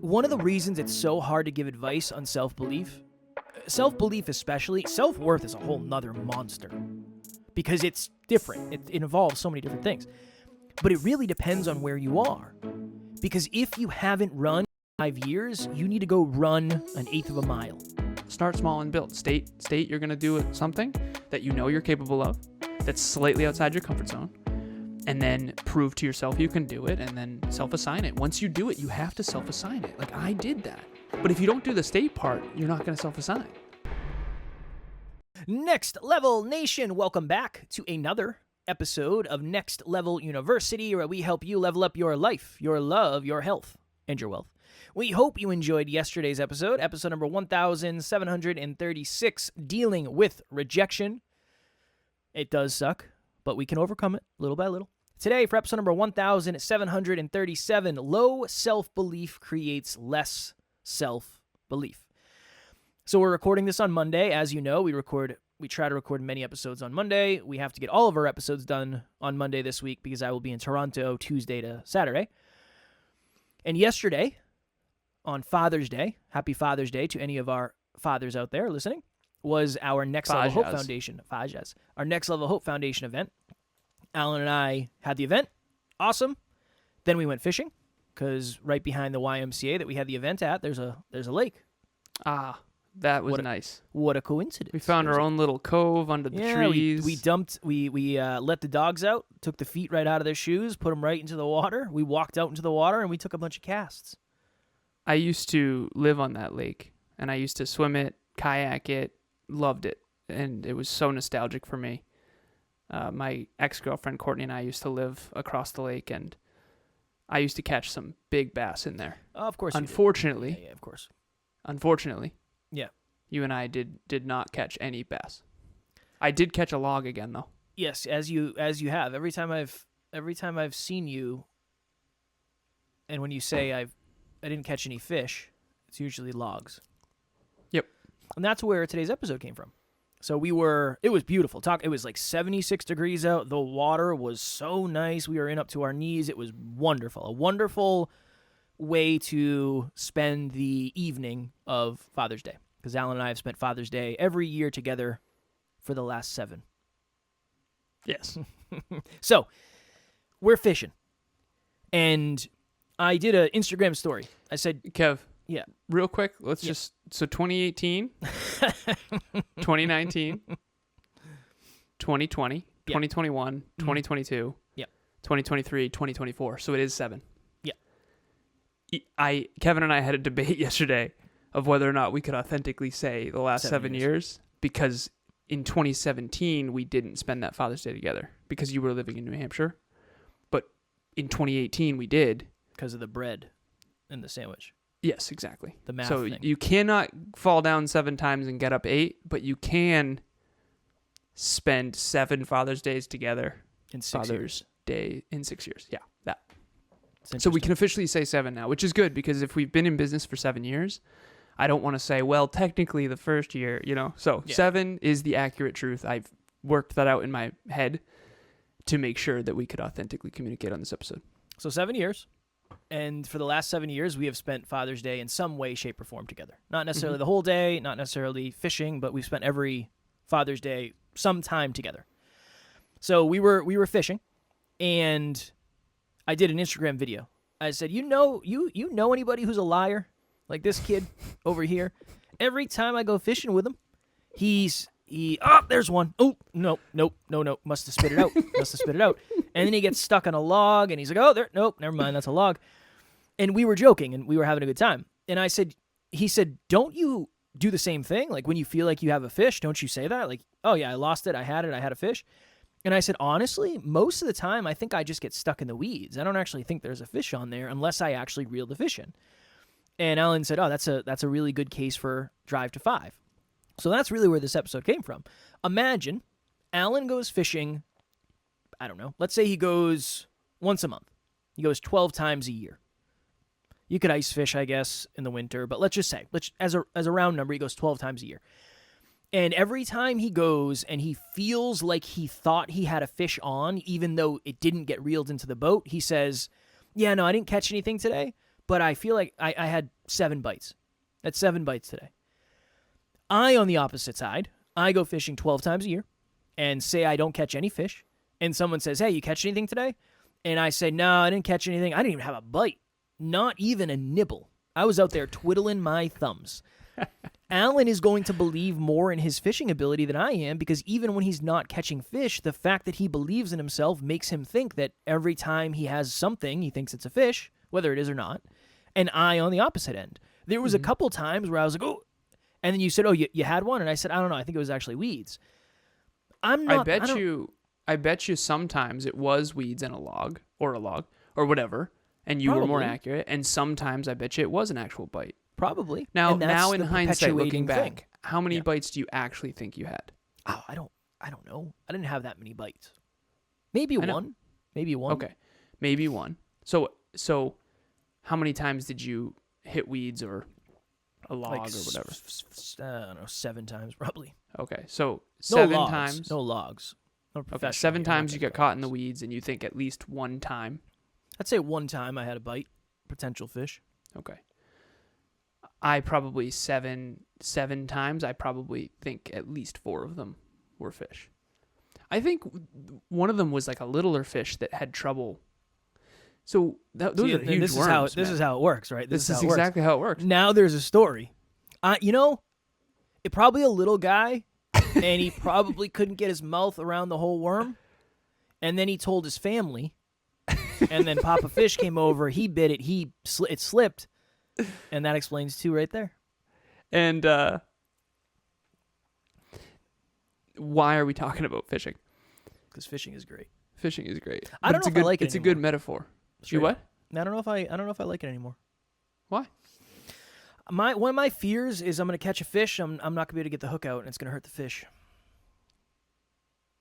One of the reasons it's so hard to give advice on self-belief especially, self-worth is a whole nother monster. Because it's different. It involves so many different things. But it really depends on where you are. Because if you haven't run 5 years, you need to go run an eighth of a mile. Start small and build. State you're going to do something that you know you're capable of, that's slightly outside your comfort zone, and then prove to yourself you can do it, and then self-assign it. Once you do it, you have to self-assign it. Like, I did that. But if you don't do the state part, you're not going to self-assign. Next Level Nation, welcome back to another episode of Next Level University, where we help you level up your life, your love, your health, and your wealth. We hope you enjoyed yesterday's episode number 1736, dealing with rejection. It does suck, but we can overcome it little by little. Today, for episode number 1737, low self-belief creates less self-belief. So we're recording this on Monday. As you know, we try to record many episodes on Monday. We have to get all of our episodes done on Monday this week because I will be in Toronto Tuesday to Saturday. And yesterday, on Father's Day, happy Father's Day to any of our fathers out there listening, was our Next Level Hope Foundation, our Next Level Hope Foundation event. Alan and I had the event. Awesome. Then we went fishing because right behind the YMCA that we had the event at, there's a lake. Ah, that was nice. What a coincidence. We found our own little cove under the trees. We let the dogs out, took the feet right out of their shoes, put them right into the water. We walked out into the water, and we took a bunch of casts. I used to live on that lake, and I used to swim it, kayak it, loved it, and it was so nostalgic for me. My ex-girlfriend, Courtney, and I used to live across the lake, and I used to catch some big bass in there. Oh, of course. Unfortunately. Yeah, of course. Unfortunately. Yeah. You and I did not catch any bass. I did catch a log again, though. Yes, as you have. Every time I've seen you, and when you say I didn't catch any fish, it's usually logs. Yep. And that's where today's episode came from. So it was beautiful. It was like 76 degrees out. The water was so nice. We were in up to our knees. It was wonderful. A wonderful way to spend the evening of Father's Day. Because Alan and I have spent Father's Day every year together for the last 7. Yes. So, we're fishing. And I did an Instagram story. I said, Kev. Yeah. Real quick, let's just... So 2018, 2019, 2020, 2021, 2022, 2023, 2024. So it is 7. Yeah. Kevin and I had a debate yesterday of whether or not we could authentically say the last 7 years, because in 2017, we didn't spend that Father's Day together because you were living in New Hampshire. But in 2018, we did. Because of the bread and the sandwich. Yes, exactly. The math so thing. You cannot fall down 7 times and get up 8, but you can spend 7 Father's Days together. In 6 years. Day in 6 years. Yeah, that. So we can officially say 7 now, which is good, because if we've been in business for 7 years, I don't want to say, well, technically the first year, So 7 is the accurate truth. I've worked that out in my head to make sure that we could authentically communicate on this episode. So 7 years. And for the last 7 years, we have spent Father's Day in some way, shape, or form together. Not necessarily the whole day, not necessarily fishing, but we've spent every Father's Day some time together. So we were fishing, and I did an Instagram video. I said, you know anybody who's a liar? Like this kid over here. Every time I go fishing with him, there's one. Oh, no. Must have spit it out. And then he gets stuck on a log, and he's like, nope, never mind, that's a log. And we were joking, and we were having a good time. And he said, don't you do the same thing? Like, when you feel like you have a fish, don't you say that? Like, oh, yeah, I lost it, I had a fish. And I said, honestly, most of the time, I think I just get stuck in the weeds. I don't actually think there's a fish on there unless I actually reel the fish in. And Alan said, oh, that's a really good case for Drive to 5. So that's really where this episode came from. Imagine Alan goes fishing, I don't know, let's say he goes once a month. He goes 12 times a year. You could ice fish, I guess, in the winter, but let's just say, as a round number, he goes 12 times a year. And every time he goes and he feels like he thought he had a fish on, even though it didn't get reeled into the boat, he says, yeah, no, I didn't catch anything today, but I feel like I had 7 bites. That's 7 bites today. On the opposite side, I go fishing 12 times a year and say I don't catch any fish. And someone says, hey, you catch anything today? And I say, no, I didn't catch anything. I didn't even have a bite. Not even a nibble. I was out there twiddling my thumbs. Alan is going to believe more in his fishing ability than I am, because even when he's not catching fish, the fact that he believes in himself makes him think that every time he has something, he thinks it's a fish, whether it is or not. And I on the opposite end. There was a couple times where I was like, oh, and then you said, oh, you had one? And I said, I don't know. I think it was actually weeds. I bet you sometimes it was weeds in a log or whatever, and you were more accurate. And sometimes I bet you it was an actual bite. Probably. Now in hindsight, looking back, how many bites do you actually think you had? Oh, I don't know. I didn't have that many bites. Maybe one. Maybe one. Okay. Maybe one. So how many times did you hit weeds or a log or whatever? I don't know, 7 times probably. Okay. So 7 logs, times. No logs. Okay. 7 times you got caught in the weeds, and you think at least one time. I'd say one time I had a bite, potential fish. Okay. I probably 7 times. I probably think at least 4 of them were fish. I think one of them was like a littler fish that had trouble. So those are huge worms. This is how it works, right? This is exactly how it works. Now there's a story. It probably a little guy, and he probably couldn't get his mouth around the whole worm, and then he told his family, and then Papa Fish came over. He bit it. It slipped. And that explains 2 right there. And why are we talking about fishing? Because fishing is great. Fishing is great. I don't know if I like it It's anymore. a good metaphor. Sure. You what? I don't know if I like it anymore. Why? One of my fears is I'm going to catch a fish. I'm not going to be able to get the hook out, and it's going to hurt the fish.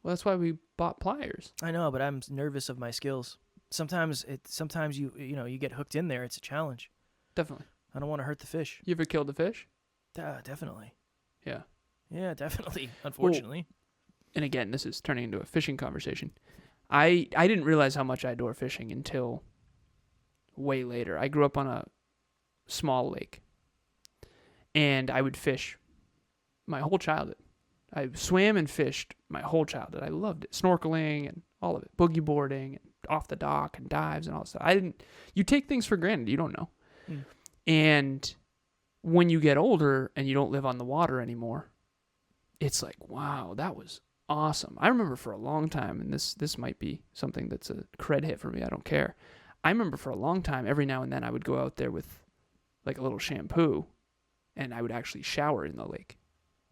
Well, that's why we bought pliers. I know, but I'm nervous of my skills. Sometimes you get hooked in there. It's a challenge. Definitely. I don't want to hurt the fish. You ever killed a fish? Definitely. Yeah. Yeah, definitely. Unfortunately. And again, this is turning into a fishing conversation. I didn't realize how much I adore fishing until way later. I grew up on a small lake, and I would fish my whole childhood. I swam and fished my whole childhood. I loved it. Snorkeling and all of it. Boogie boarding and off the dock and dives and all that stuff. You take things for granted. You don't know. And when you get older and you don't live on the water anymore, it's like, wow, that was awesome. I remember for a long time, and this might be something that's a cred hit for me. I don't care. I remember for a long time, every now and then I would go out there with like a little shampoo, and I would actually shower in the lake,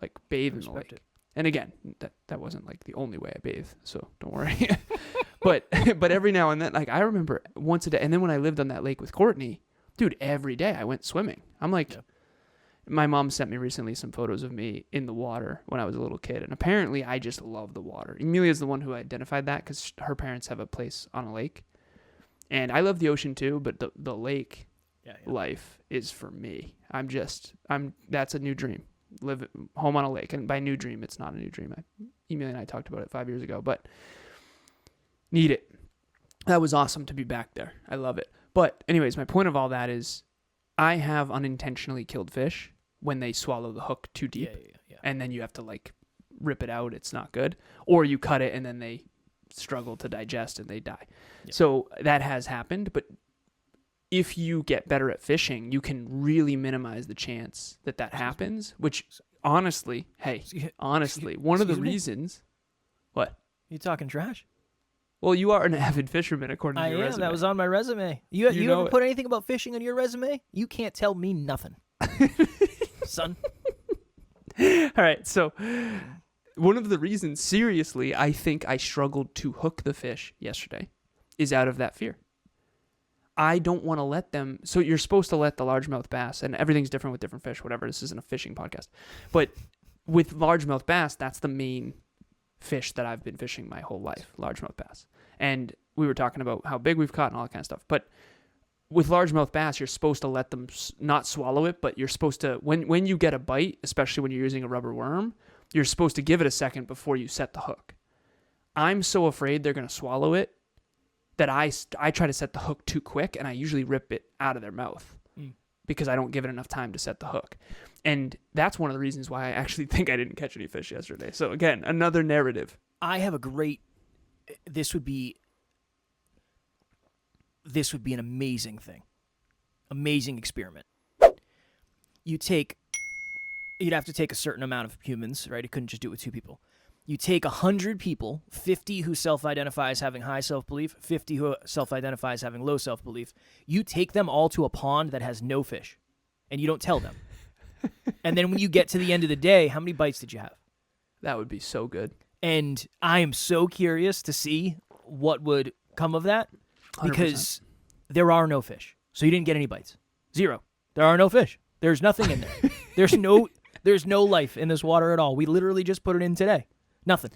like bathe in the lake. And again, that wasn't like the only way I bathe, so don't worry. but every now and then, like I remember once a day, and then when I lived on that lake with Courtney, dude, every day I went swimming. I'm like, my mom sent me recently some photos of me in the water when I was a little kid, and apparently I just love the water. Emilia's the one who identified that because her parents have a place on a lake, and I love the ocean too, but the lake life is for me. That's a new dream. Live home on a lake, and by new dream, it's not a new dream. Emilia and I talked about it 5 years ago, but need it. That was awesome to be back there. I love it. But anyways, my point of all that is I have unintentionally killed fish when they swallow the hook too deep. Yeah. And then you have to like rip it out. It's not good. Or you cut it and then they struggle to digest and they die. Yeah. So that has happened. But if you get better at fishing, you can really minimize the chance that happens, which honestly, one of the reasons. What? You talking trash? Well, you are an avid fisherman, according to your resume. That was on my resume. You ever put anything about fishing on your resume? You can't tell me nothing, son. All right, so one of the reasons, seriously, I think I struggled to hook the fish yesterday is out of that fear. I don't want to let them. So you're supposed to let the largemouth bass, and everything's different with different fish, whatever. This isn't a fishing podcast. But with largemouth bass, that's the main fish that I've been fishing my whole life, largemouth bass. And we were talking about how big we've caught and all that kind of stuff. But with largemouth bass, you're supposed to let them not swallow it, but you're supposed to, when you get a bite, especially when you're using a rubber worm, you're supposed to give it a second before you set the hook. I'm so afraid they're going to swallow it that I try to set the hook too quick, and I usually rip it out of their mouth because I don't give it enough time to set the hook. And that's one of the reasons why I actually think I didn't catch any fish yesterday. So again, another narrative. I have a great, this would be an amazing thing. Amazing experiment. You'd have to take a certain amount of humans, right? It couldn't just do it with 2 people. You take 100 people, 50 who self-identify as having high self-belief, 50 who self-identify as having low self-belief. You take them all to a pond that has no fish, and you don't tell them. And then when you get to the end of the day, how many bites did you have? That would be so good. And I am so curious to see what would come of that, because 100%. There are no fish. So you didn't get any bites. 0. There are no fish. There's nothing in there. There's no life in this water at all. We literally just put it in today. Nothing.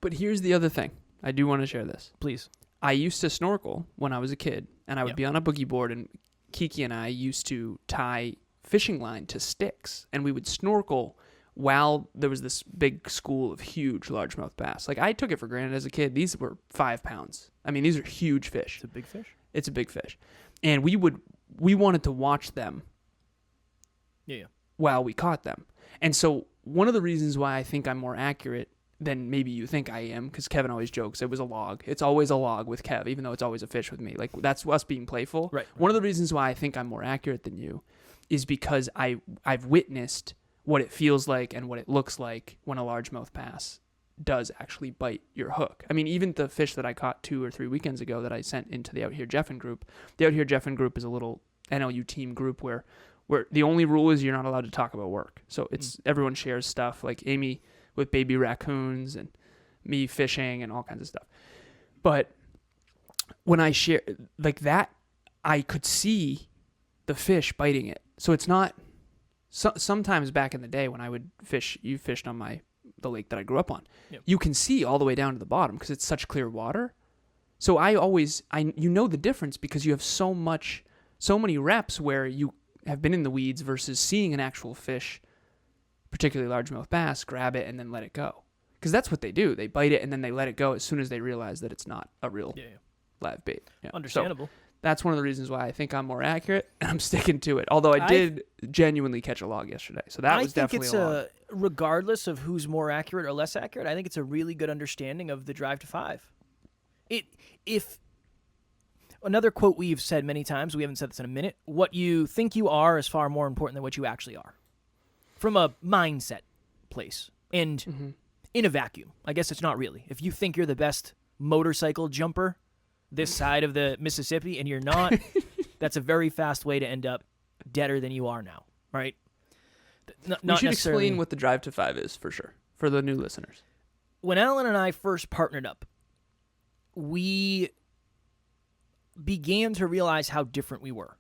But here's the other thing. I do want to share this. Please. I used to snorkel when I was a kid, and I would be on a boogie board, and Kiki and I used to tie fishing line to sticks, and we would snorkel while there was this big school of huge largemouth bass. Like, I took it for granted as a kid. These were 5 pounds. I mean, these are huge fish. It's a big fish. It's a big fish. And we wanted to watch them while we caught them. And so one of the reasons why I think I'm more accurate than maybe you think I am, because Kevin always jokes, it was a log. It's always a log with Kev, even though it's always a fish with me. Like, that's us being playful. Right. One of the reasons why I think I'm more accurate than you is because I've witnessed what it feels like and what it looks like when a largemouth bass does actually bite your hook. I mean, even the fish that I caught 2 or 3 weekends ago that I sent into the Out Here Jeffin group. The Out Here Jeffin group is a little NLU team group where the only rule is you're not allowed to talk about work. So it's everyone shares stuff, like Amy with baby raccoons and me fishing and all kinds of stuff. But when I share like that, I could see the fish biting it. So it's not sometimes back in the day when I would fish, you fished on the lake that I grew up on. Yep. You can see all the way down to the bottom because it's such clear water. So you know the difference because you have so many reps where you have been in the weeds versus seeing an actual fish, particularly largemouth bass, grab it and then let it go. Because that's what they do. They bite it and then they let it go as soon as they realize that it's not a real live bait. Yeah. Understandable. So that's one of the reasons why I think I'm more accurate, and I'm sticking to it. Although I did genuinely catch a log yesterday, so that was definitely a log. Regardless of who's more accurate or less accurate, I think it's a really good understanding of the drive to 5. If another quote we've said many times, we haven't said this in a minute, what you think you are is far more important than what you actually are. From a mindset place. And in a vacuum. I guess it's not really. If you think you're the best motorcycle jumper this side of the Mississippi and you're not, that's a very fast way to end up deader than you are now, right? We should explain what the drive to 5 is for sure, for the new listeners. When Alan and I first partnered up, we began to realize how different we were.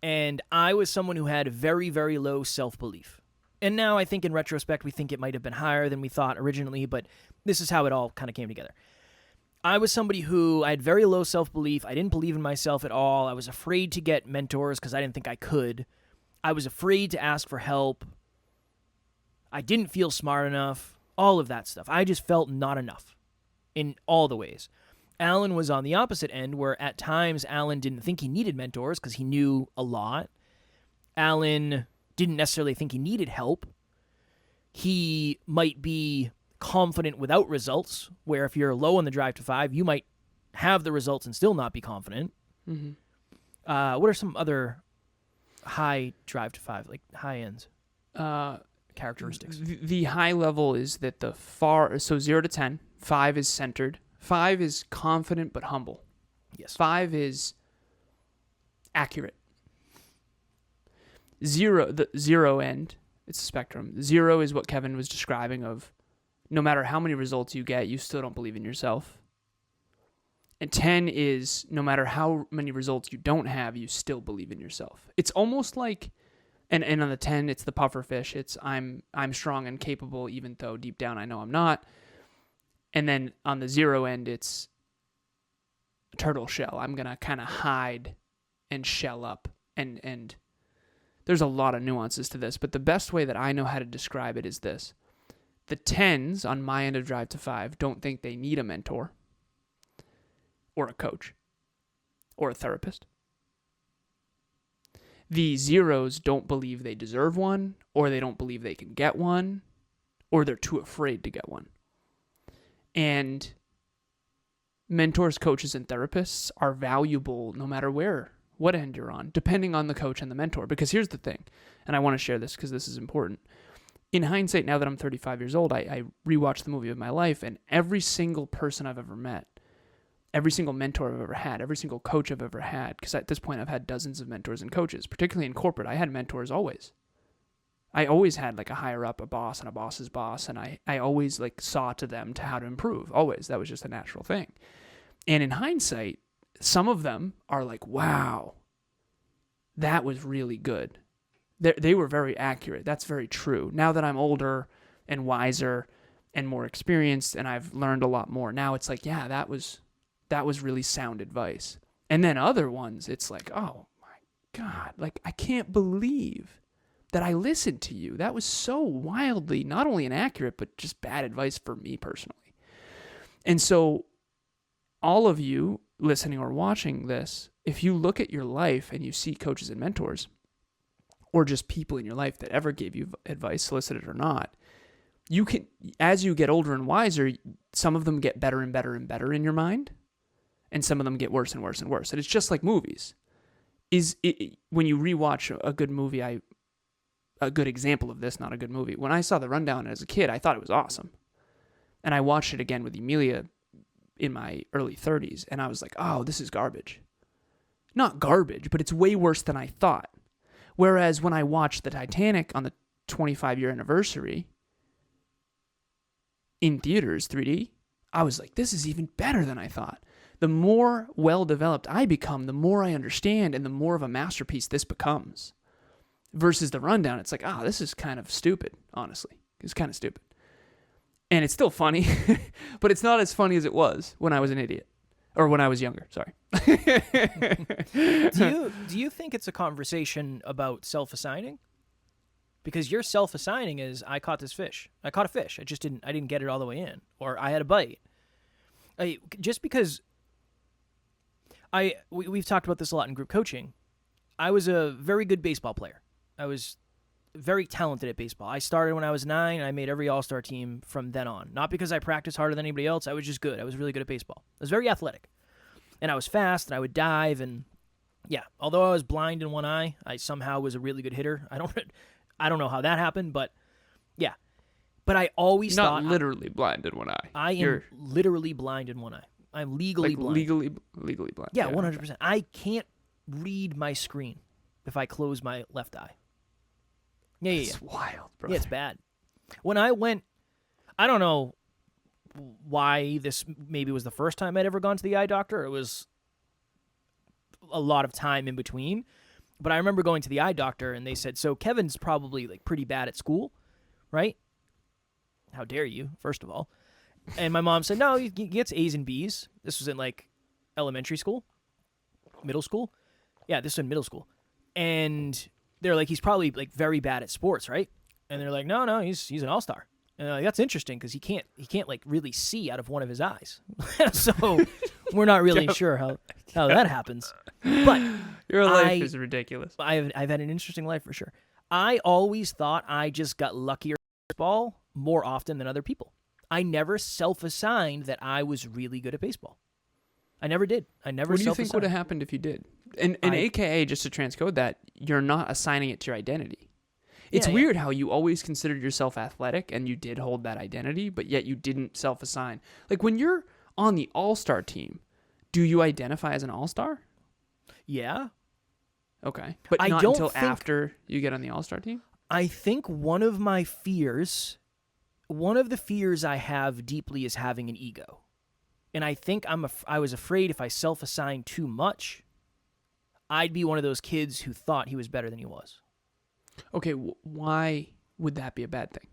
And I was someone who had very, very low self-belief. And now I think in retrospect, we think it might have been higher than we thought originally, but this is how it all kind of came together. I was somebody who I had very low self-belief. I didn't believe in myself at all. I was afraid to get mentors because I didn't think I could. I was afraid to ask for help. I didn't feel smart enough. All of that stuff. I just felt not enough in all the ways. Alan was on the opposite end where at times Alan didn't think he needed mentors because he knew a lot. Alan didn't necessarily think he needed help. He might be confident without results, where if you're low on the drive to 5, you might have the results and still not be confident. Mm-hmm. What are some other high drive to 5, like high ends characteristics? The high level is that so 0 to 10, 5 is centered. 5 is confident but humble. Yes. 5 is accurate. The 0 end, it's a spectrum. 0 is what Kevin was describing of no matter how many results you get, you still don't believe in yourself. And 10 is no matter how many results you don't have, you still believe in yourself. It's almost like, and on the 10, it's the puffer fish. It's I'm strong and capable, even though deep down I know I'm not. And then on the 0 end, it's turtle shell. I'm going to kind of hide and shell up. And there's a lot of nuances to this, but the best way that I know how to describe it is this. The 10s on my end of drive to 5 don't think they need a mentor or a coach or a therapist. The zeros don't believe they deserve one, or they don't believe they can get one, or they're too afraid to get one. And mentors, coaches, and therapists are valuable no matter what end you're on, depending on the coach and the mentor. Because here's the thing, and I want to share this because this is important. In hindsight, now that I'm 35 years old, I rewatched the movie of my life, and every single person I've ever met, every single mentor I've ever had, every single coach I've ever had, because at this point I've had dozens of mentors and coaches, particularly in corporate. I had mentors always. I always had like a higher up, a boss and a boss's boss, and I always like saw to them to how to improve, always. That was just a natural thing. And in hindsight, some of them are like, wow, that was really good. They were very accurate. That's very true. Now that I'm older and wiser and more experienced and I've learned a lot more, now it's like, yeah, that was really sound advice. And then other ones, it's like, oh my God, like I can't believe that I listened to you. That was so wildly not only inaccurate, but just bad advice for me personally. And so all of you listening or watching this, if you look at your life and you see coaches and mentors, or just people in your life that ever gave you advice, solicited or not, you can, as you get older and wiser, some of them get better and better and better in your mind, and some of them get worse and worse and worse. And it's just like movies. When you rewatch a good movie, a good example of this, not a good movie. When I saw The Rundown as a kid, I thought it was awesome. And I watched it again with Emilia in my early 30s, and I was like, oh, this is garbage. Not garbage, but it's way worse than I thought. Whereas when I watched the Titanic on the 25-year anniversary in theaters, 3D, I was like, this is even better than I thought. The more well-developed I become, the more I understand and the more of a masterpiece this becomes. Versus The Rundown, it's like, this is kind of stupid, honestly. It's kind of stupid. And it's still funny, but it's not as funny as it was when I was an idiot. Or when I was younger, sorry. Do you think it's a conversation about self-assigning? Because your self-assigning is, I caught this fish. I caught a fish. I didn't get it all the way in. Or I had a bite. Just because we've talked about this a lot in group coaching. I was a very good baseball player. I was very talented at baseball. I started when I was 9, and I made every all-star team from then on. Not because I practiced harder than anybody else. I was just good. I was really good at baseball. I was very athletic. And I was fast, and I would dive, and yeah. Although I was blind in one eye, I somehow was a really good hitter. I don't know how that happened, but yeah. But I always thought... Not literally blind in one eye. I am literally blind in one eye. I'm legally blind. Legally blind. Yeah, 100%. I can't read my screen if I close my left eye. Yeah. It's wild, bro. Yeah, it's bad. When I went, I don't know why this maybe was the first time I'd ever gone to the eye doctor. It was a lot of time in between. But I remember going to the eye doctor, and they said, so Kevin's probably like pretty bad at school, right? How dare you, first of all. And my mom said, no, he gets A's and B's. This was in like elementary school, middle school. Yeah, this was in middle school. And they're like, he's probably like very bad at sports, right? And they're like, no, he's an all-star. And they're like, that's interesting because he can't like really see out of one of his eyes. So we're not really sure how that happens. But your life is ridiculous. I've had an interesting life for sure. I always thought I just got luckier at baseball more often than other people. I never self-assigned that I was really good at baseball. I never did. I never. What do you think would have happened if you did? And AKA, just to transcode that, you're not assigning it to your identity. It's weird how you always considered yourself athletic and you did hold that identity, but yet you didn't self-assign. Like when you're on the all-star team, do you identify as an all-star? Yeah. Okay. But not until after you get on the all-star team? I think one of the fears I have deeply is having an ego. And I think I was afraid if I self-assigned too much, I'd be one of those kids who thought he was better than he was. Okay, why would that be a bad thing?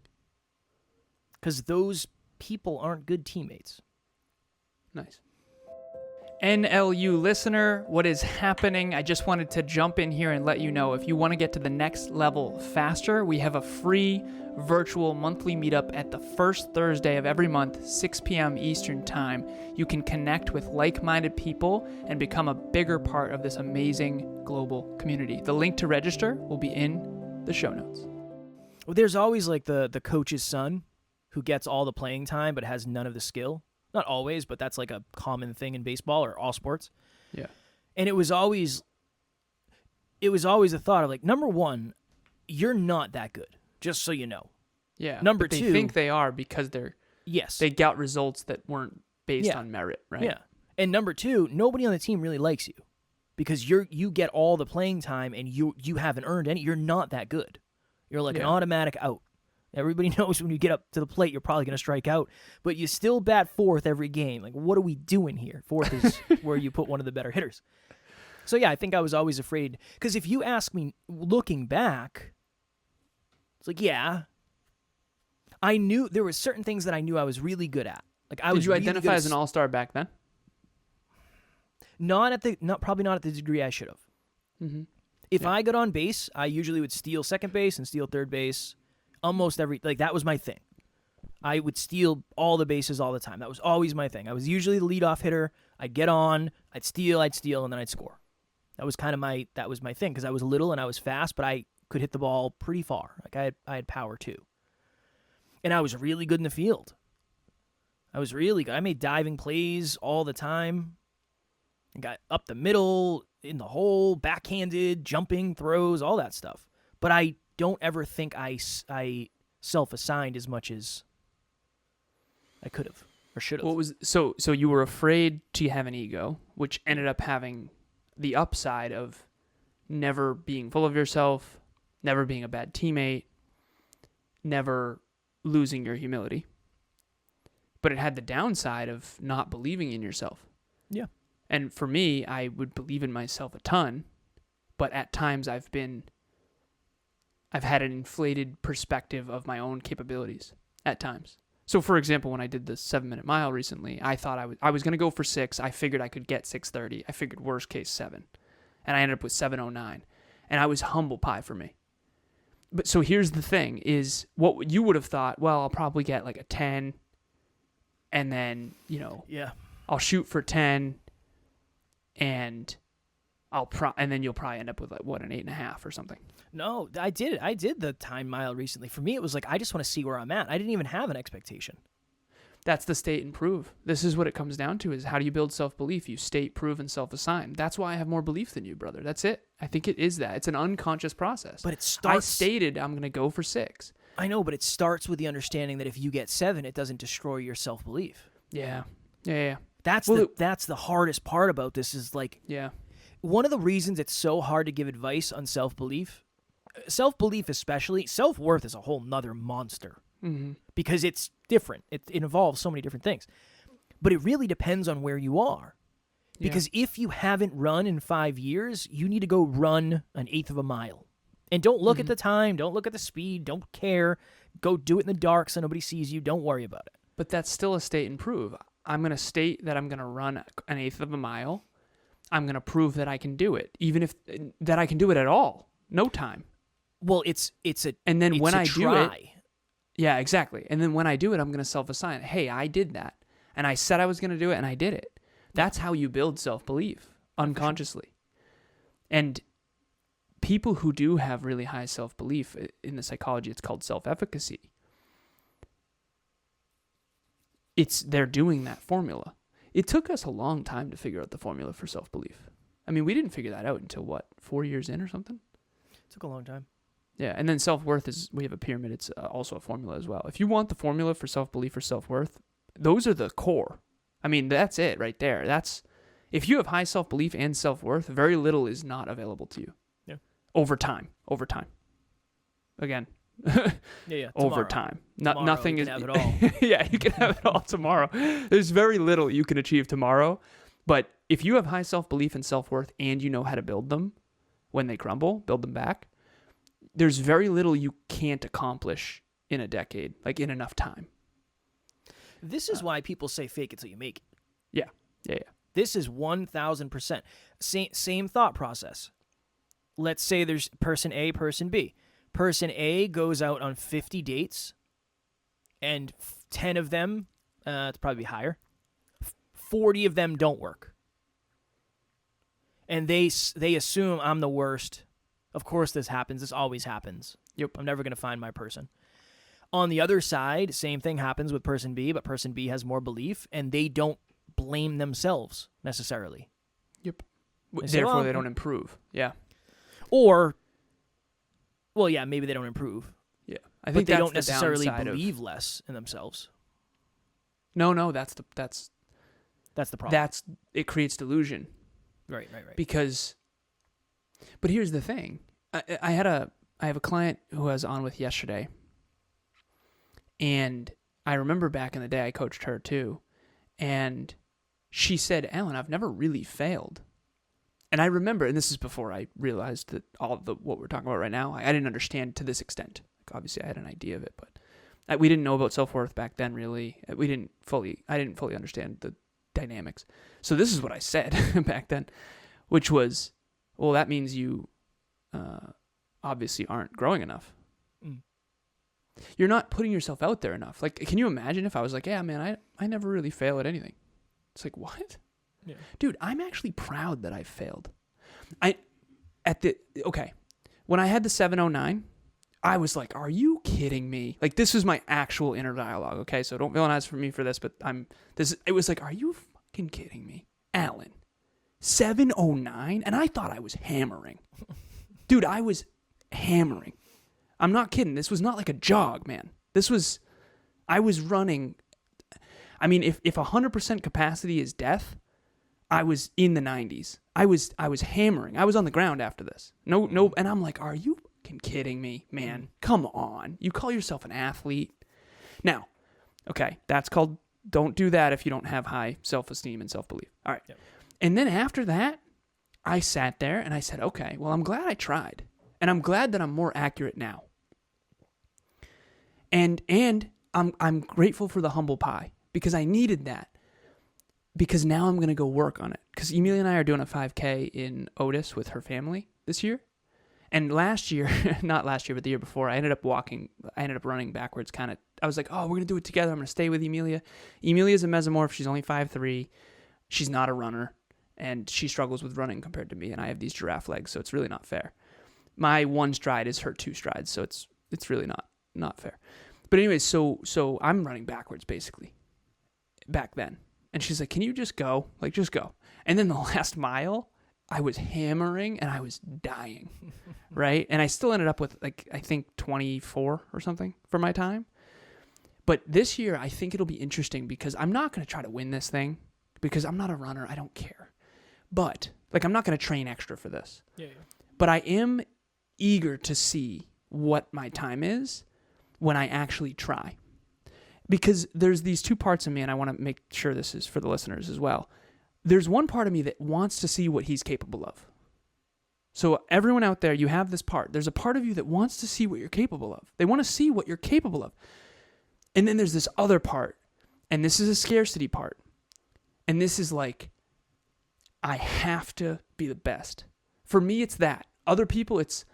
Because those people aren't good teammates. Nice. NLU listener, what is happening? I just wanted to jump in here and let you know, if you want to get to the next level faster, we have a free virtual monthly meetup at the first Thursday of every month, 6 p.m. Eastern Time. You can connect with like-minded people and become a bigger part of this amazing global community. The link to register will be in the show notes. Well, there's always like the coach's son who gets all the playing time but has none of the skill. Not always, but that's like a common thing in baseball or all sports. Yeah. And it was always a thought of like, number one, you're not that good, just so you know. Yeah. Number but two, they think they are because yes, they got results that weren't based on merit, right? Yeah. And number two, nobody on the team really likes you because you get all the playing time and you haven't earned any. You're not that good. You're like an automatic out. Everybody knows when you get up to the plate, you're probably going to strike out, but you still bat fourth every game. Like, what are we doing here? Fourth is where you put one of the better hitters. So, yeah, I think I was always afraid. Because if you ask me, looking back, it's like, yeah, I knew there were certain things that I knew I was really good at. Like, Did you identify as an all-star back then? Probably not at the degree I should have. Mm-hmm. If I got on base, I usually would steal second base and steal third base. Almost that was my thing. I would steal all the bases all the time. That was always my thing. I was usually the leadoff hitter. I'd get on, I'd steal, and then I'd score. That was kind of my thing because I was little and I was fast, but I could hit the ball pretty far. Like I had power too. And I was really good in the field. I was really good. I made diving plays all the time. I got up the middle, in the hole, backhanded, jumping, throws, all that stuff. But I don't ever think I self-assigned as much as I could have or should have. So you were afraid to have an ego, which ended up having the upside of never being full of yourself, never being a bad teammate, never losing your humility. But it had the downside of not believing in yourself. Yeah. And for me, I would believe in myself a ton, but at times I've had an inflated perspective of my own capabilities at times. So, for example, when I did the 7-minute mile recently, I thought I was going to go for 6. I figured I could get 6:30. I figured worst case 7. And I ended up with 7:09. And I was humble pie for me. But so here's the thing is what you would have thought, well, I'll probably get like a 10 and then, I'll shoot for 10 and and then you'll probably end up with like an 8.5 or something. No, I did it. I did the time mile recently. For me, it was like, I just want to see where I'm at. I didn't even have an expectation. That's the state and prove. This is what it comes down to is how do you build self-belief? You state, prove, and self-assign. That's why I have more belief than you, brother. That's it. I think it is that. It's an unconscious process. But it starts... I stated I'm going to go for 6. I know, but it starts with the understanding that if you get 7, it doesn't destroy your self-belief. Yeah. That's the hardest part about this is like... Yeah. One of the reasons it's so hard to give advice on self-belief especially, self-worth is a whole nother monster. Mm-hmm. Because it's different. It involves so many different things. But it really depends on where you are. Because if you haven't run in 5 years, you need to go run an 1/8 of a mile. And don't look at the time, don't look at the speed, don't care. Go do it in the dark so nobody sees you. Don't worry about it. But that's still a state and prove. I'm going to state that I'm going to run an 1/8 of a mile. I'm going to prove that I can do it, even if that I can do it at all. No time. Well, and then when I do it, yeah, exactly. And then when I do it, I'm going to self-assign. Hey, I did that, and I said I was going to do it, and I did it. That's how you build self-belief unconsciously. And people who do have really high self-belief, in the psychology, it's called self-efficacy. They're doing that formula. It took us a long time to figure out the formula for self-belief. I mean, we didn't figure that out until 4 years in or something? It took a long time. Yeah, and then self-worth we have a pyramid. It's also a formula as well. If you want the formula for self-belief or self-worth, those are the core. I mean, that's it right there. If you have high self-belief and self-worth, very little is not available to you. Yeah. Over time. Again. Yeah. Over time. Tomorrow Nothing you is. can have it all. Yeah, you can have it all tomorrow. There's very little you can achieve tomorrow, but if you have high self-belief and self-worth and you know how to build them when they crumble, build them back, there's very little you can't accomplish in a decade, like in enough time. This is why people say fake it till you make it. Yeah. This is 1,000%. Same thought process. Let's say there's person A, person B. Person A goes out on 50 dates, and 10 of them, it's probably higher, 40 of them don't work. And they assume I'm the worst. Of course this happens. This always happens. Yep. I'm never going to find my person. On the other side, same thing happens with person B, but person B has more belief, and they don't blame themselves necessarily. Yep. They say, Therefore, they don't improve. Yeah. Or, well, yeah, maybe they don't improve. Yeah. I think they don't necessarily believe less in themselves. No, that's the problem. It creates delusion. Right. Because, but here's the thing. I have a client who I was on with yesterday, and I remember back in the day I coached her too, and she said, "Alan, I've never really failed." And I remember, and this is before I realized that what we're talking about right now, I didn't understand to this extent. Like, obviously, I had an idea of it, but we didn't know about self-worth back then. Really, I didn't fully understand the dynamics. So this is what I said back then, which was, well, that means you obviously aren't growing enough. You're not putting yourself out there enough. Like, can you imagine if I was like, yeah, man, I never really fail at anything? It's like, what? Yeah. Dude, I'm actually proud that I failed. When I had the 709, I was like, are you kidding me? Like, this was my actual inner dialogue, okay? So don't villainize me for this, but it was like, are you fucking kidding me? Alan, 709? And I thought I was hammering. Dude, I was hammering. I'm not kidding. This was not like a jog, man. I was running. I mean, if 100% capacity is death, I was in the 90s. I was hammering. I was on the ground after this. No, and I'm like, are you fucking kidding me, man? Come on. You call yourself an athlete. Now, okay, that's called, don't do that if you don't have high self-esteem and self-belief. All right. Yep. And then after that, I sat there and I said, okay, well, I'm glad I tried. And I'm glad that I'm more accurate now. And I'm grateful for the humble pie because I needed that. Because now I'm going to go work on it. Because Emilia and I are doing a 5K in Otis with her family this year. And last year, not last year, but the year before, I ended up running backwards kind of. I was like, oh, we're going to do it together. I'm going to stay with Emilia. Emilia's a mesomorph. She's only 5'3". She's not a runner. And she struggles with running compared to me. And I have these giraffe legs, so it's really not fair. My one stride is her two strides, so it's really not fair. But anyways, so I'm running backwards basically back then. And she's like, can you just go? Like, just go. And then the last mile, I was hammering and I was dying, right? And I still ended up with, like, I think 24 or something for my time. But this year, I think it'll be interesting because I'm not going to try to win this thing because I'm not a runner. I don't care. But, like, I'm not going to train extra for this. Yeah. But I am eager to see what my time is when I actually try. Because there's these two parts of me, and I want to make sure this is for the listeners as well. There's one part of me that wants to see what he's capable of. So everyone out there, you have this part. There's a part of you that wants to see what you're capable of. They want to see what you're capable of. And then there's this other part, and this is a scarcity part. And this is like, I have to be the best. For me, it's that. Other people, it's,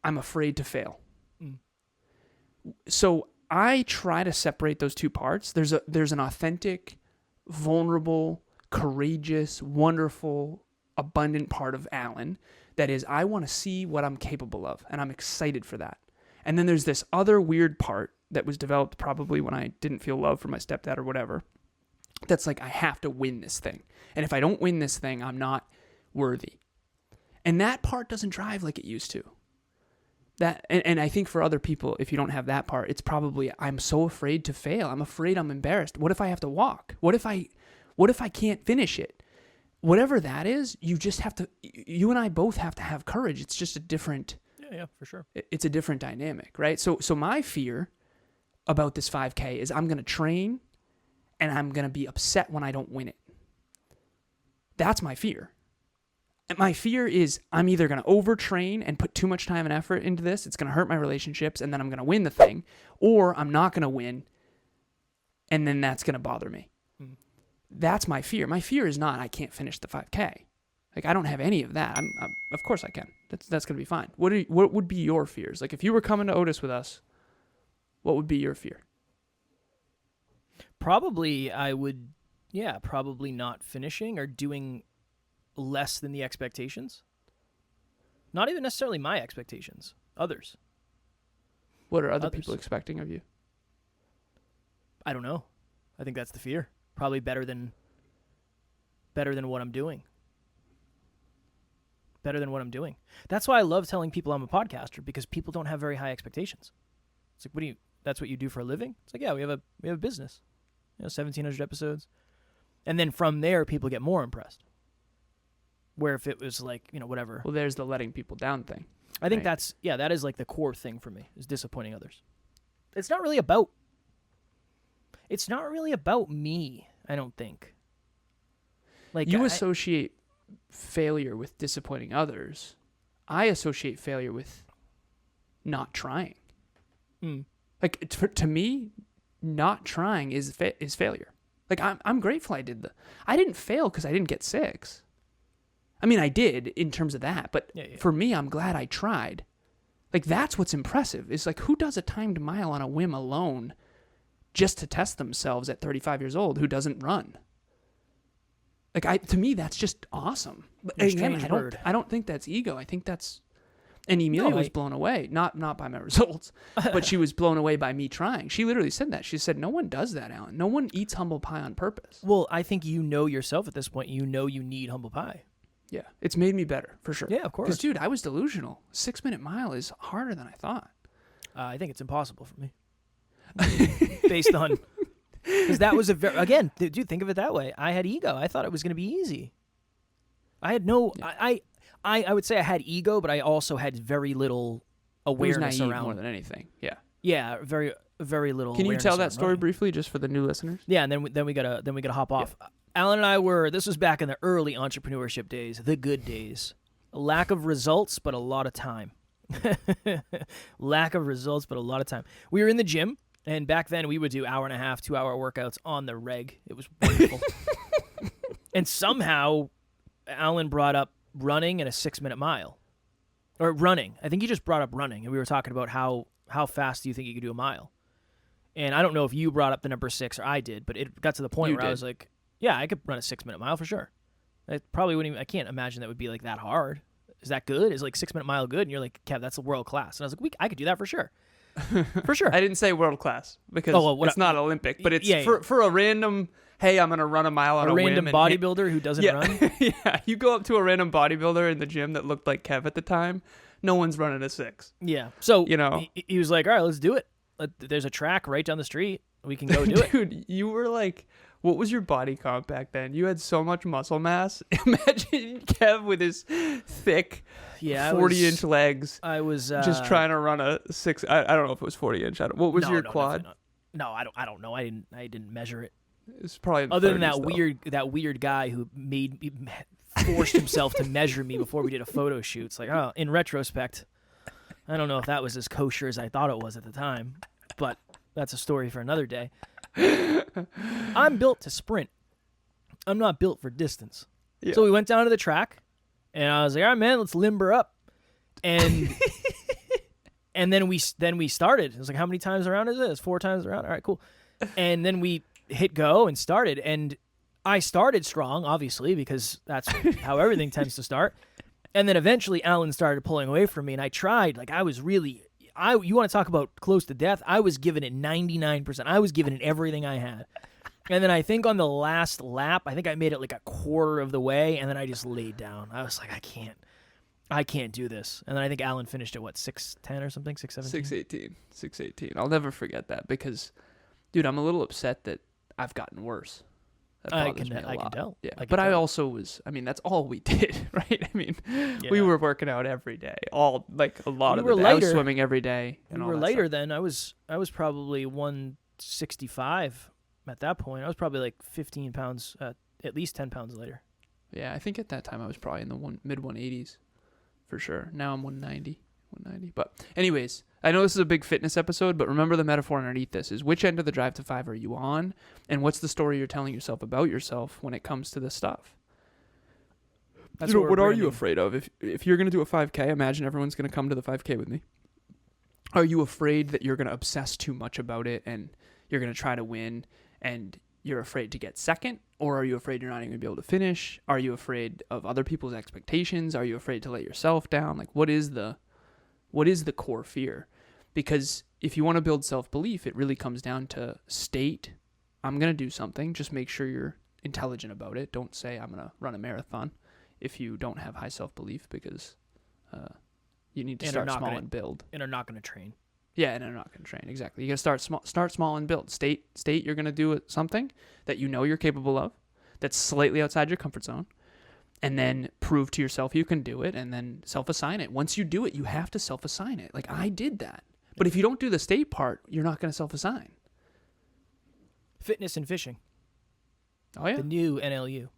I'm afraid to fail. So I try to separate those two parts. There's an authentic, vulnerable, courageous, wonderful, abundant part of Alan that is, I want to see what I'm capable of, and I'm excited for that. And then there's this other weird part that was developed probably when I didn't feel love for my stepdad or whatever. That's like, I have to win this thing. And if I don't win this thing, I'm not worthy. And that part doesn't drive like it used to. And I think for other people, if you don't have that part, it's probably, I'm so afraid to fail. I'm afraid I'm embarrassed. What if I have to walk? What if I can't finish it? Whatever that is, you just have to, you and I both have to have courage. It's just a different. Yeah, for sure. It's a different dynamic, right? So my fear about this 5K is I'm going to train and I'm going to be upset when I don't win it. That's my fear. And my fear is I'm either going to overtrain and put too much time and effort into this. It's going to hurt my relationships, and then I'm going to win the thing. Or I'm not going to win, and then that's going to bother me. That's my fear. My fear is not I can't finish the 5K. Like, I don't have any of that. Of course I can. That's going to be fine. What would be your fears? Like, if you were coming to Otis with us, what would be your fear? Probably probably not finishing or doing less than the expectations. Not even necessarily my expectations, others. What are other people expecting of you? I don't know. I think that's the fear. Probably better than what I'm doing. Better than what I'm doing. That's why I love telling people I'm a podcaster, because people don't have very high expectations. It's like, that's what you do for a living? It's like, yeah, we have a business. 1,700 episodes. And then from there, people get more impressed. Where if it was like, whatever. Well, there's the letting people down thing. I think that is like the core thing for me, is disappointing others. It's not really about me, I don't think. Like, you associate failure with disappointing others. I associate failure with not trying. Like, to me, not trying is failure. Like, I'm grateful I didn't fail because I didn't get 6. I mean, I did in terms of that, but for me, I'm glad I tried. Like, that's what's impressive. It's like, who does a timed mile on a whim alone just to test themselves at 35 years old? Who doesn't run? Like, to me, that's just awesome. But again, I don't think that's ego. I think that's, and Emilia was blown away, not by my results, but she was blown away by me trying. She literally said that. She said, "No one does that, Alan. No one eats humble pie on purpose." Well, I think yourself at this point. You need humble pie. Yeah, it's made me better for sure. Yeah, of course. Because, dude, I was delusional. 6-minute mile is harder than I thought. I think it's impossible for me, based on. Because that was again, dude, think of it that way. I had ego. I thought it was going to be easy. I had no, yeah. I would say I had ego, but I also had very little awareness around. More than anything. Yeah. Yeah, very, very little. Can you tell that story briefly, just for the new listeners? Yeah, and then we gotta hop off. Yeah. Alan and I this was back in the early entrepreneurship days, the good days. A lack of results, but a lot of time. Lack of results, but a lot of time. We were in the gym. And back then, we would do 1.5, 2-hour workouts on the reg. It was wonderful. And somehow, Alan brought up running and a 6-minute mile. Or running. I think he just brought up running. And we were talking about how fast do you think you could do a mile? And I don't know if you brought up the number 6 or I did, but it got to the point where I was like, yeah, I could run a 6-minute mile for sure. I probably wouldn't even, I can't imagine that would be like that hard. Is that good? Is like 6-minute mile good? And you're like, Kev, that's a world class. And I was like, I could do that for sure. For sure. I didn't say world class because it's not Olympic, but it's for a random, hey, I'm going to run a mile on a random bodybuilder who doesn't run. Yeah, you go up to a random bodybuilder in the gym that looked like Kev at the time. No one's running a 6. Yeah. So, he was like, all right, let's do it. There's a track right down the street. We can go do it. Dude, you were like, what was your body comp back then? You had so much muscle mass. Imagine Kev with his thick 40-inch legs. I was just trying to run a 6. I don't know if it was 40-inch. What was your quad? No, I don't know. I didn't measure it. It's probably other than that weird guy who forced himself to measure me before we did a photo shoot. It's like, oh, in retrospect, I don't know if that was as kosher as I thought it was at the time, but that's a story for another day. I'm built to sprint. I'm not built for distance. Yeah. So we went down to the track, and I was like, all right, man, let's limber up. And and then we started. It was like, how many times around is it? It's 4 times around. All right, cool. And then we hit go and started. And I started strong, obviously, because that's how everything tends to start. And then eventually Alan started pulling away from me, and I tried. Like, I was really... you want to talk about close to death? I was giving it 99%. I was giving it everything I had. And then I think on the last lap, I think I made it like a quarter of the way, and then I just laid down. I was like, I can't do this. And then I think Alan finished at 6:10 or something, 6:17? 6:18. I'll never forget that because, dude, I'm a little upset that I've gotten worse. That bothers me a lot. I can tell. Yeah, but I also was. I mean, that's all we did, right? I mean, we were working out every day, a lot of the day. I was swimming every day. We were lighter then. I was probably 165 at that point. I was probably like 15 pounds, at least 10 pounds lighter. Yeah, I think at that time I was probably in the mid 180s, for sure. Now I'm 190. But anyways, I know this is a big fitness episode, but remember the metaphor underneath this is which end of the drive to 5 are you on? And what's the story you're telling yourself about yourself when it comes to this stuff? That's what are you afraid of? If you're going to do a 5K, imagine everyone's going to come to the 5K with me. Are you afraid that you're going to obsess too much about it and you're going to try to win and you're afraid to get second? Or are you afraid you're not even going to be able to finish? Are you afraid of other people's expectations? Are you afraid to let yourself down? Like, what is the core fear? Because if you want to build self-belief, it really comes down to state, I'm going to do something. Just make sure you're intelligent about it. Don't say I'm going to run a marathon if you don't have high self-belief, because you need to start small and build. And are not going to train. Yeah, and are not going to train. Exactly. You got to start small and build. State you're going to do something that you know you're capable of, that's slightly outside your comfort zone, and then prove to yourself you can do it, and then self-assign it. Once you do it, you have to self-assign it. Like, I did that. But if you don't do the state part, you're not going to self-assign. Fitness and fishing. Oh, yeah. The new NLU.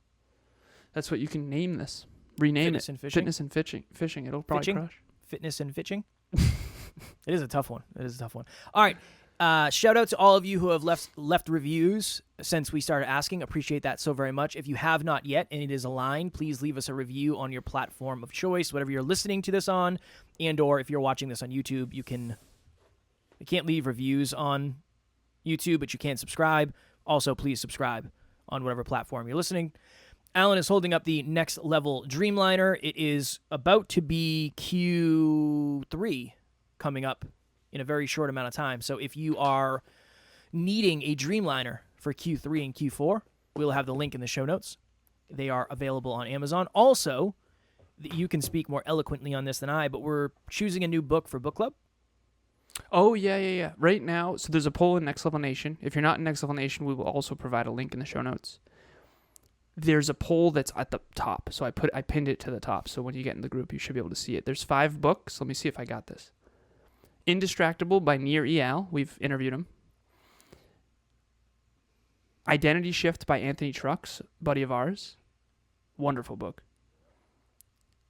That's what you can name this. Rename Fitness it. And fishing? Fitness and fishing. It'll probably crush. Fitness and fishing? It is a tough one. All right. Shout out to all of you who have left reviews since we started asking. Appreciate that so very much. If you have not yet and it is aligned, please leave us a review on your platform of choice, whatever you're listening to this on, and or if you're watching this on YouTube, you can't leave reviews on YouTube, but you can subscribe. Also, please subscribe on whatever platform you're listening. Alan is holding up the Next Level Dreamliner. It is about to be Q3 coming up in a very short amount of time. So if you are needing a Dreamliner for Q3 and Q4, we'll have the link in the show notes. They are available on Amazon. Also, you can speak more eloquently on this than I, but we're choosing a new book for book club. Oh, yeah. Right now, so there's a poll in Next Level Nation. If you're not in Next Level Nation, we will also provide a link in the show notes. There's a poll that's at the top. So I pinned it to the top. So when you get in the group, you should be able to see it. There's 5 books. Let me see if I got this. Indistractable by Nir Eyal. We've interviewed him. Identity Shift by Anthony Trucks, buddy of ours. Wonderful book.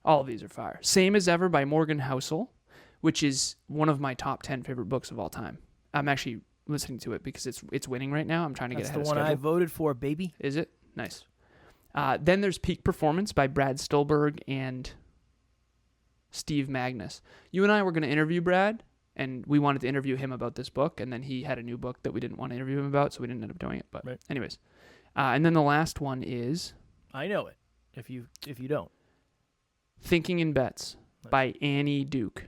All of these are fire. Same as Ever by Morgan Housel, which is one of my top 10 favorite books of all time. I'm actually listening to it because it's winning right now. I'm trying to get ahead of schedule. That's the one I voted for, baby. Is it? Nice. Then there's Peak Performance by Brad Stulberg and Steve Magnus. You and I were going to interview Brad, and we wanted to interview him about this book, and then he had a new book that we didn't want to interview him about, so we didn't end up doing it. But anyways. And then the last one is... I know it, if you don't. Thinking in Bets by Annie Duke.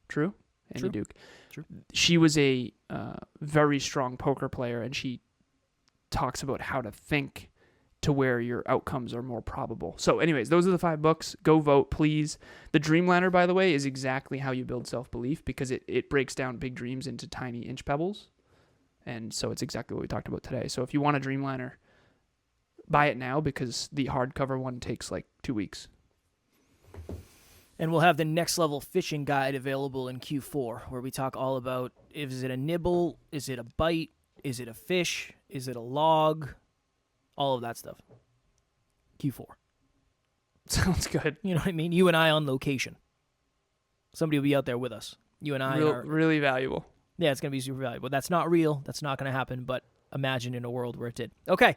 True? Annie Duke. True. She was a very strong poker player, and she talks about how to think to where your outcomes are more probable. So anyways, those are the 5 books. Go vote, please. The Dreamliner, by the way, is exactly how you build self-belief, because it breaks down big dreams into tiny inch pebbles. And so it's exactly what we talked about today. So if you want a Dreamliner, buy it now, because the hardcover one takes like 2 weeks. And we'll have the Next Level Fishing Guide available in Q4, where we talk all about, is it a nibble? Is it a bite? Is it a fish? Is it a log? All of that stuff. Q4. Sounds good. You know what I mean? You and I on location. Somebody will be out there with us. You and I are... Really valuable. Yeah, it's going to be super valuable. That's not real. That's not going to happen, but imagine in a world where it did. Okay.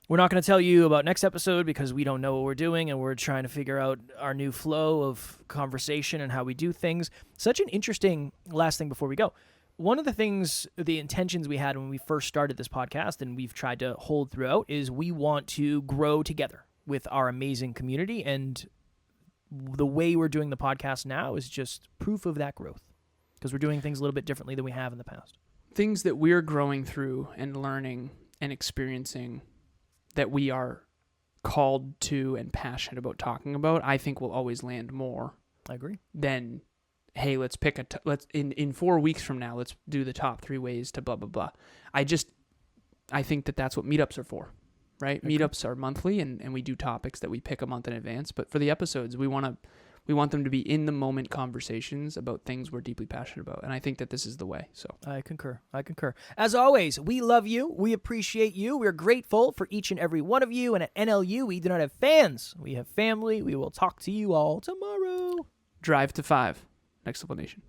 We're not going to tell you about next episode because we don't know what we're doing, and we're trying to figure out our new flow of conversation and how we do things. Such an interesting last thing before we go. One of the things, the intentions we had when we first started this podcast, and we've tried to hold throughout, is we want to grow together with our amazing community, and the way we're doing the podcast now is just proof of that growth, because we're doing things a little bit differently than we have in the past. Things that we're growing through and learning and experiencing that we are called to and passionate about talking about, I think will always land more. I agree. Than, hey, let's pick in 4 weeks from now, let's do the top 3 ways to blah, blah, blah. I think that's what meetups are for, right? Okay. Meetups are monthly, and we do topics that we pick a month in advance. But for the episodes, we want them to be in the moment conversations about things we're deeply passionate about. And I think that this is the way. So I concur. As always, we love you. We appreciate you. We're grateful for each and every one of you. And at NLU, we do not have fans. We have family. We will talk to you all tomorrow. Drive to 5. Next Level Nation.